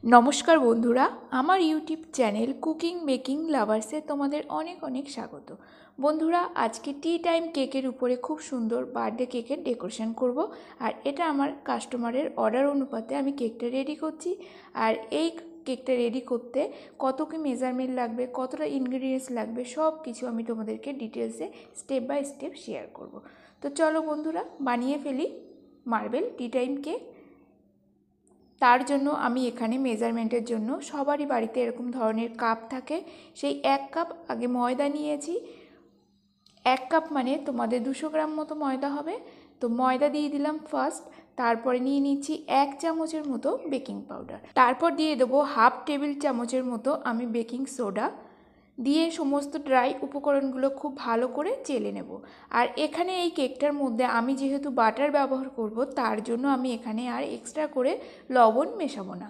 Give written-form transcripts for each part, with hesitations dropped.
নমস্কার বন্ধুরা, আমার ইউটিউব চ্যানেল কুকিং বেকিং লাভার্সে তোমাদের অনেক অনেক স্বাগত। বন্ধুরা, আজকে টি টাইম কেকের উপরে খুব সুন্দর বার্থডে কেকের ডেকোরেশন করব। আর এটা আমার কাস্টমারের অর্ডার অনুপাতে আমি কেকটা রেডি করছি। আর এই কেকটা রেডি করতে কত কি মেজারমেন্ট লাগবে, কতটা ইনগ্রিডিয়েন্টস লাগবে, সব কিছু আমি তোমাদেরকে ডিটেলসে স্টেপ বাই স্টেপ শেয়ার করব। তো চলো বন্ধুরা, বানিয়ে ফেলি মার্বেল টি টাইম কেক। তার জন্য আমি এখানে মেজারমেন্টের জন্য সবারই বাড়িতে এরকম ধরনের কাপ থাকে, সেই 1 কাপ আগে ময়দা নিয়েছি। 1 কাপ মানে তোমাদের 200 গ্রাম মতো ময়দা হবে। তো ময়দা দিয়ে দিলাম ফার্স্ট, তারপরে নিয়ে নিচ্ছি 1 চামচের মতো বেকিং পাউডার, তারপর দিয়ে দেবো হাফ টেবিল চামচের মতো আমি বেকিং সোডা দিয়ে সমস্ত ড্রাই উপকরণগুলো খুব ভালো করে চেলে নেব। আর এখানে এই কেকটার মধ্যে আমি যেহেতু বাটার ব্যবহার করব, তার জন্য আমি এখানে আর এক্সট্রা করে লবণ মেশাবো না,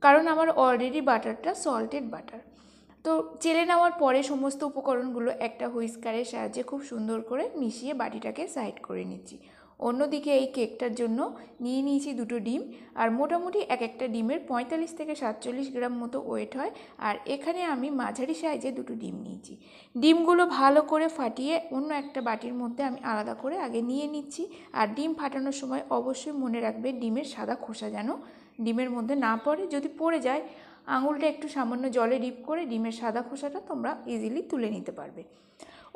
কারণ আমার অলরেডি বাটারটা সল্টেড বাটার। তো চেলে নেওয়ার পরে সমস্ত উপকরণগুলো একটা হুইস্কারের সাহায্যে খুব সুন্দর করে মিশিয়ে বাটিটাকে সাইড করে নিচ্ছি। অন্যদিকে এই কেকটার জন্য নিয়ে নিয়েছি 2টো ডিম। আর মোটামুটি এক একটা ডিমের 45 থেকে 47 গ্রাম মতো ওয়েট হয়। আর এখানে আমি মাঝারি সাইজে 2টো ডিম নিয়েছি। ডিমগুলো ভালো করে ফাটিয়ে অন্য একটা বাটির মধ্যে আমি আলাদা করে আগে নিয়ে নিচ্ছি। আর ডিম ফাটানোর সময় অবশ্যই মনে রাখবে ডিমের সাদা খোসা যেন ডিমের মধ্যে না পড়ে। যদি পড়ে যায়, আঙুলটা একটু সামান্য জলে ডিপ করে ডিমের সাদা খোসাটা তোমরা ইজিলি তুলে নিতে পারবে।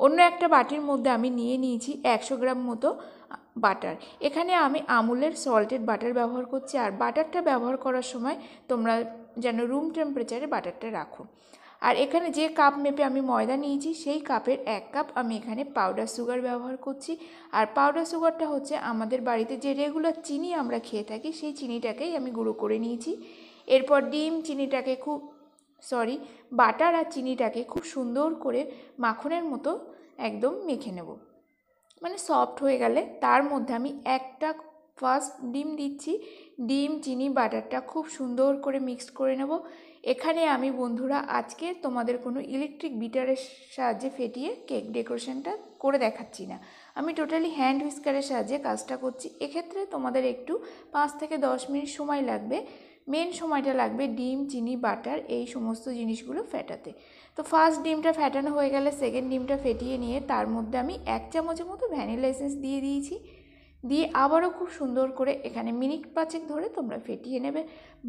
অন্য একটা বাটির মধ্যে আমি নিয়ে নিয়েছি 100 গ্রাম মতো বাটার। এখানে আমি আমুলের সল্টেড বাটার ব্যবহার করছি। আর বাটারটা ব্যবহার করার সময় তোমরা যেন রুম টেম্পারেচারে বাটারটা রাখো। আর এখানে যে কাপ মেপে আমি ময়দা নিয়েছি, সেই কাপের 1 কাপ আমি এখানে পাউডার সুগার ব্যবহার করছি। আর পাউডার সুগারটা হচ্ছে আমাদের বাড়িতে যে রেগুলার চিনি আমরা খেয়ে থাকি, সেই চিনিটাকেই আমি গুঁড়ো করে নিয়েছি। এরপর বাটার আর চিনিটাকে খুব সুন্দর করে মাখনের মতো একদম মেখে নেব। মানে সফট হয়ে গেলে তার মধ্যে আমি একটা ফার্স্ট ডিম দিচ্ছি। ডিম, চিনি, বাটারটা খুব সুন্দর করে মিক্সড করে নেব। এখানে আমি বন্ধুরা আজকে তোমাদের কোনো ইলেকট্রিক বিটারের সাহায্যে ফেটিয়ে কেক ডেকোরেশনটা করে দেখাচ্ছি না, আমি টোটালি হ্যান্ড হুইস্কারের সাহায্যে কাজটা করছি। এক্ষেত্রে তোমাদের একটু 5 থেকে 10 মিনিট সময় লাগবে। মেন সময়টা লাগবে ডিম, চিনি, বাটার এই সমস্ত জিনিসগুলো ফেটাতে। তো ফার্স্ট ডিমটা ফেটানো হয়ে গেলে সেকেন্ড ডিমটা ফেটিয়ে নিয়ে তার মধ্যে আমি 1 চামচের মতো ভ্যানিলা এসেন্স দিয়ে দিয়েছি। দিয়ে আবারও খুব সুন্দর করে এখানে মিনিট 5 ধরে তোমরা ফেটিয়ে নেবে।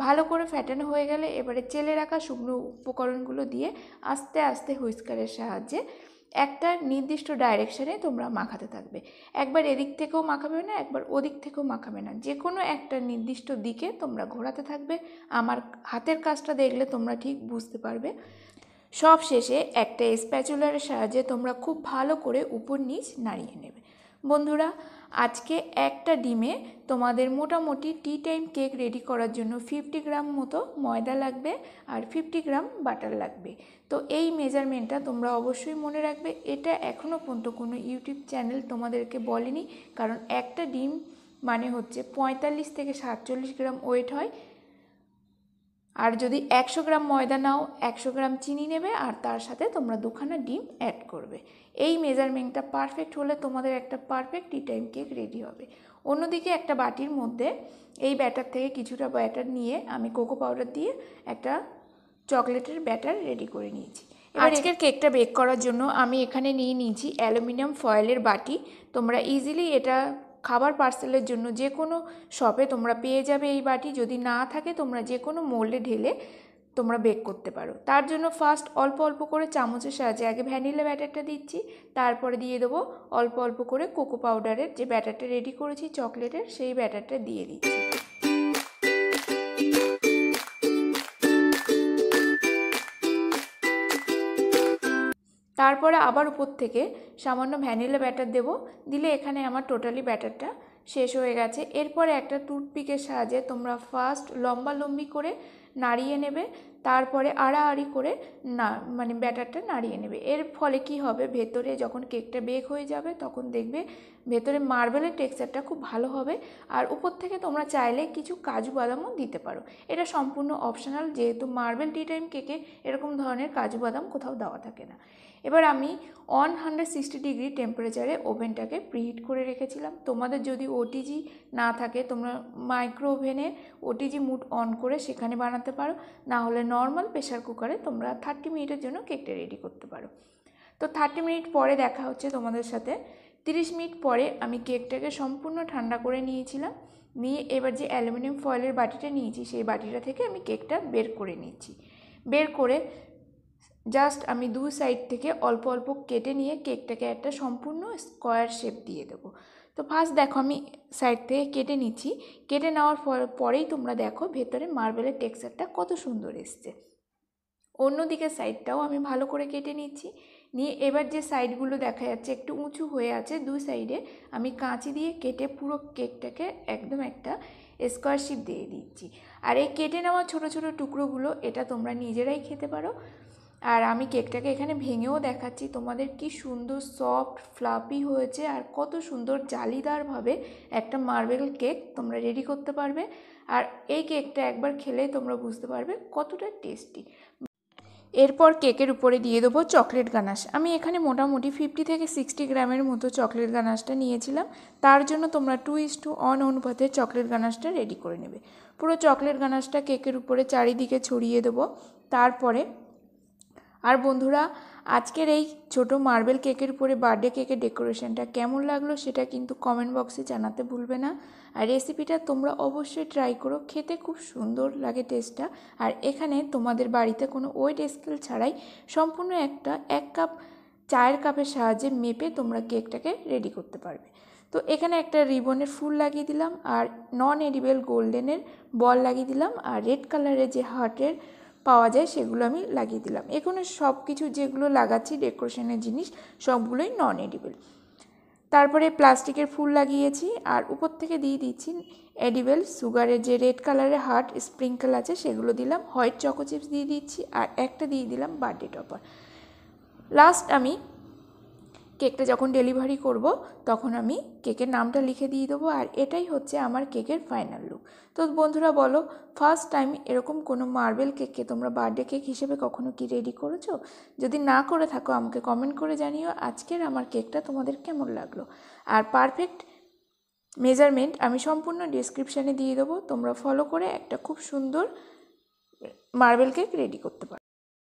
ভালো করে ফেটানো হয়ে গেলে এবারে চেলে রাখা শুকনো উপকরণগুলো দিয়ে আস্তে আস্তে হুইস্কারের সাহায্যে একটা নির্দিষ্ট ডাইরেকশানে তোমরা মাখাতে থাকবে। একবার এদিক থেকেও মাখাবে না, একবার ওদিক থেকেও মাখাবে না, যে কোনো একটা নির্দিষ্ট দিকে তোমরা ঘোরাতে থাকবে। আমার হাতের কাজটা দেখলে তোমরা ঠিক বুঝতে পারবে। সব শেষে একটা স্প্যাচুলারের সাহায্যে তোমরা খুব ভালো করে উপর নিচ নাড়িয়ে নেবে। বন্ধুরা, আজকে একটা ডিমে তোমাদের মোটামুটি টি টাইম কেক রেডি করার জন্য 50 গ্রাম মতো ময়দা লাগবে আর 50 গ্রাম বাটার লাগবে। তো এই মেজারমেন্টটা তোমরা অবশ্যই মনে রাখবে। এটা এখনও পর্যন্ত কোনো ইউটিউব চ্যানেল তোমাদেরকে বলেনি, কারণ একটা ডিম মানে হচ্ছে 45 থেকে 47 গ্রাম ওয়েট হয়। আর যদি 100 গ্রাম ময়দা নাও, 100 গ্রাম চিনি নেবে আর তার সাথে তোমরা 2খানা ডিম অ্যাড করবে। এই মেজারমেন্টটা পারফেক্ট হলে তোমাদের একটা perfect tea time cake ready হবে। অন্যদিকে একটা বাটির মধ্যে এই ব্যাটার থেকে কিছুটা ব্যাটার নিয়ে আমি কোকো পাউডার দিয়ে একটা চকলেটের ব্যাটার রেডি করে নিয়েছি। আজকের কেকটা বেক করার জন্য আমি এখানে নিয়ে নিয়েছি অ্যালুমিনিয়াম ফয়েলের বাটি। তোমরা ইজিলি এটা খাবার পার্সেলের জন্য যে কোনো শপে তোমরা পেয়ে যাবে এই বাটি। যদি না থাকে তোমরা যে কোনো মোল্ডে ঢেলে তোমরা বেক করতে পারো। তার জন্য ফার্স্ট অল্প অল্প করে চামচের সাহায্যে আগে ভ্যানিলা ব্যাটারটা দিচ্ছি, তারপরে দিয়ে দেবো অল্প অল্প করে কোকো পাউডারের যে ব্যাটারটা রেডি করেছি চকলেটের, সেই ব্যাটারটা দিয়ে দিচ্ছি। তারপরে আবার উপর থেকে সামান্য ভ্যানিলা ব্যাটার দেবো। দিলে এখানে আমার টোটালি ব্যাটারটা শেষ হয়ে গেছে। এরপরে একটা টুথপিকের সাহায্যে তোমরা ফার্স্ট লম্বালম্বি করে নাড়িয়ে নেবে, তারপরে আড়াআড়ি করে ব্যাটারটা নাড়িয়ে নেবে। এর ফলে কি হবে, ভেতরে যখন কেকটা বেক হয়ে যাবে তখন দেখবে ভেতরে মার্বেলের টেক্সচারটা খুব ভালো হবে। আর উপর থেকে তোমরা চাইলে কিছু কাজু বাদামও দিতে পারো, এটা সম্পূর্ণ অপশনাল, যেহেতু মার্বেল টি টাইম কেকে এরকম ধরনের কাজু বাদাম কোথাও দেওয়া থাকে না। এবার আমি 160 ডিগ্রি টেম্পারেচারে ওভেনটাকে প্রিহিট করে রেখেছিলাম। তোমাদের যদি ওটিজি না থাকে তোমরা মাইক্রো ওভেনে ওটিজি মুড অন করে সেখানে বানাতে পারো, না হলে নর্মাল প্রেশার কুকারে তোমরা 30 মিনিটের জন্য কেকটা রেডি করতে পারো। তো 30 মিনিট পরে দেখা হচ্ছে তোমাদের সাথে। 30 মিনিট পরে আমি কেকটাকে সম্পূর্ণ ঠান্ডা করে নিয়েছিলাম। নিয়ে এবার যে অ্যালুমিনিয়াম ফয়েলের বাটিটা নিয়েছি সেই বাটিটা থেকে আমি কেকটা বের করে নিচ্ছি। বের করে জাস্ট আমি দু সাইড থেকে অল্প অল্প কেটে নিয়ে কেকটাকে একটা সম্পূর্ণ স্কোয়ার শেপ দিয়ে দেবো। তো ফার্স্ট দেখো আমি সাইড থেকে কেটে নিচ্ছি। কেটে নেওয়ার পরেই তোমরা দেখো ভেতরে মার্বেলের টেক্সচারটা কত সুন্দর এসছে। অন্যদিকে সাইডটাও আমি ভালো করে কেটে নিচ্ছি। নিয়ে এবার যে সাইডগুলো দেখা যাচ্ছে একটু উঁচু হয়ে আছে দুই সাইডে আমি কাঁচি দিয়ে কেটে পুরো কেকটাকে একদম একটা স্কোয়ার শেপ দিয়ে দিচ্ছি। আর এই কেটে নেওয়া ছোট ছোট টুকরোগুলো এটা তোমরা নিজেরাই খেতে পারো। আর আমি কেকটাকে এখানে ভেঙেও দেখাচ্ছি তোমাদের কি সুন্দর সফট ফ্লাফি হয়েছে আর কত সুন্দর জালিদারভাবে একটা মার্বেল কেক তোমরা রেডি করতে পারবে। আর এই কেকটা একবার খেলে তোমরা বুঝতে পারবে কতটা টেস্টি। এরপর কেকের উপরে দিয়ে দেবো চকলেট গানাশ। আমি এখানে মোটামুটি 50 থেকে 60 গ্রামের মতো চকলেট গানাশটা নিয়েছিলাম। তার জন্য তোমরা 2:1 অনুপাতে চকলেট গানাশটা রেডি করে নেবে। পুরো চকলেট গানাশটা কেকের উপরে চারিদিকে ছড়িয়ে দেবো। তারপরে আর বন্ধুরা আজকের এই ছোট মার্বেল কেকের উপরে বার্থডে কেকের ডেকোরেশনটা কেমন লাগলো সেটা কিন্তু কমেন্ট বক্সে জানাতে ভুলবে না। আর রেসিপিটা তোমরা অবশ্যই ট্রাই করো, খেতে খুব সুন্দর লাগে টেস্টটা। আর এখানে তোমাদের বাড়িতে কোনো ওয়েট স্কেল ছাড়াই সম্পূর্ণ এক কাপ চায়ের কাপের সাহায্যে মেপে তোমরা কেকটাকে রেডি করতে পারবে। তো এখানে একটা রিবনের ফুল লাগিয়ে দিলাম আর নন এডিবল গোল্ডেনের বল লাগিয়ে দিলাম আর রেড কালারের যে হার্টের পাওয়া যায় সেগুলো আমি লাগিয়ে দিলাম। এখানে সব কিছু যেগুলো লাগাচ্ছি ডেকোরেশনের জিনিস সবগুলোই নন এডিবল। তারপরে প্লাস্টিকের ফুল লাগিয়েছি আর উপর থেকে দিয়ে দিচ্ছি এডিবল সুগারের যে রেড কালারের হার্ট স্প্রিঙ্কেল আছে সেগুলো দিলাম। হোয়াইট চকো চিপস দিয়ে দিচ্ছি আর একটা দিয়ে দিলাম বার্থডে টপার। লাস্ট আমি কেকটা যখন ডেলিভারি করব তখন আমি কেকের নামটা লিখে দিয়ে দেবো। আর এটাই হচ্ছে আমার কেকের ফাইনাল লুক। তো বন্ধুরা বলো, ফার্স্ট টাইম এরকম কোনো মার্বেল কেককে তোমরা বার্থডে কেক হিসেবে কখনো কি রেডি করেছো? যদি না করে থাকো আমাকে কমেন্ট করে জানিও আজকের আমার কেকটা তোমাদের কেমন লাগলো। আর পারফেক্ট মেজারমেন্ট আমি সম্পূর্ণ ডেসক্রিপশানে দিয়ে দেবো, তোমরা ফলো করে একটা খুব সুন্দর মার্বেল কেক রেডি করতে পারো।